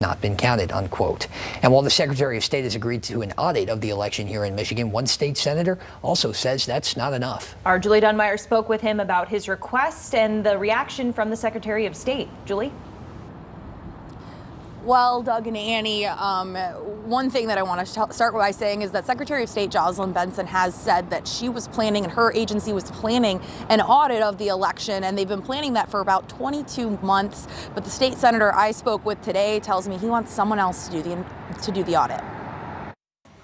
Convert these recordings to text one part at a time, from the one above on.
not been counted, unquote. And while the Secretary of State has agreed to an audit of the election here in Michigan, one state senator also says that's not enough. Our Julie Dunmeyer spoke with him about his request and the reaction from the Secretary of State. Julie? Well, Doug and Annie, one thing that I want to start by saying is that Secretary of State Jocelyn Benson has said that she was planning and her agency was planning an audit of the election, and they've been planning that for about 22 months. But the state senator I spoke with today tells me he wants someone else to do the audit.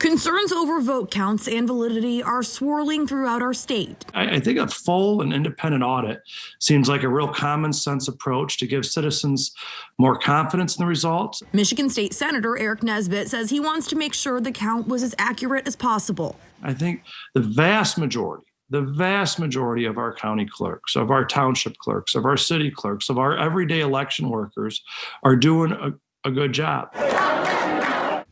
Concerns over vote counts and validity are swirling throughout our state. I think a full and independent audit seems like a real common sense approach to give citizens more confidence in the results. Michigan State Senator Eric Nesbitt says he wants to make sure the count was as accurate as possible. I think the vast majority of our county clerks, of our township clerks, of our city clerks, of our everyday election workers are doing a good job.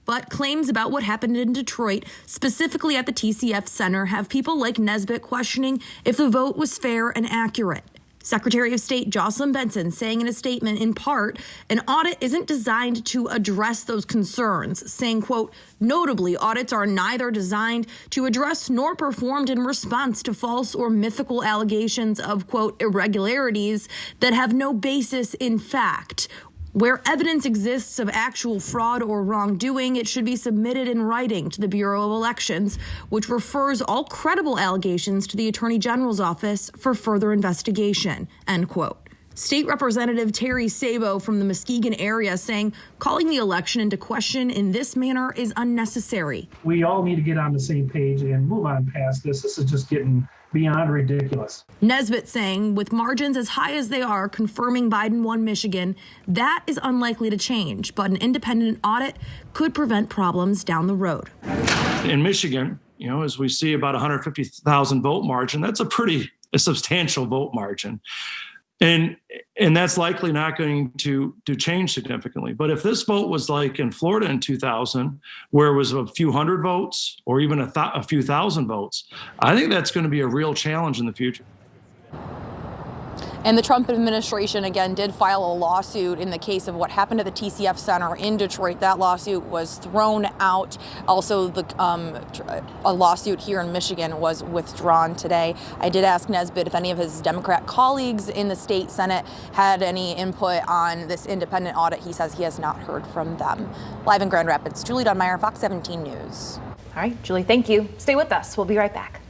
But claims about what happened in Detroit, specifically at the TCF Center, have people like Nesbitt questioning if the vote was fair and accurate. Secretary of State Jocelyn Benson saying in a statement, in part, an audit isn't designed to address those concerns, saying, quote, notably, audits are neither designed to address nor performed in response to false or mythical allegations of, quote, irregularities that have no basis in fact. Where evidence exists of actual fraud or wrongdoing, it should be submitted in writing to the Bureau of Elections, which refers all credible allegations to the Attorney General's office for further investigation, end quote. State Representative Terry Sabo from the Muskegon area saying calling the election into question in this manner is unnecessary. We all need to get on the same page and move on past this. This is just getting beyond ridiculous. Nesbitt saying with margins as high as they are confirming Biden won Michigan, that is unlikely to change, but an independent audit could prevent problems down the road. In Michigan, as we see about 150,000 vote margin, that's a substantial vote margin. And that's likely not going to change significantly. But if this vote was like in Florida in 2000, where it was a few hundred votes or even a few thousand votes, I think that's going to be a real challenge in the future. And the Trump administration, again, did file a lawsuit in the case of what happened at the TCF Center in Detroit. That lawsuit was thrown out. Also, a lawsuit here in Michigan was withdrawn today. I did ask Nesbitt if any of his Democrat colleagues in the state Senate had any input on this independent audit. He says he has not heard from them. Live in Grand Rapids, Julie Dunmeyer, Fox 17 News. All right, Julie, thank you. Stay with us. We'll be right back.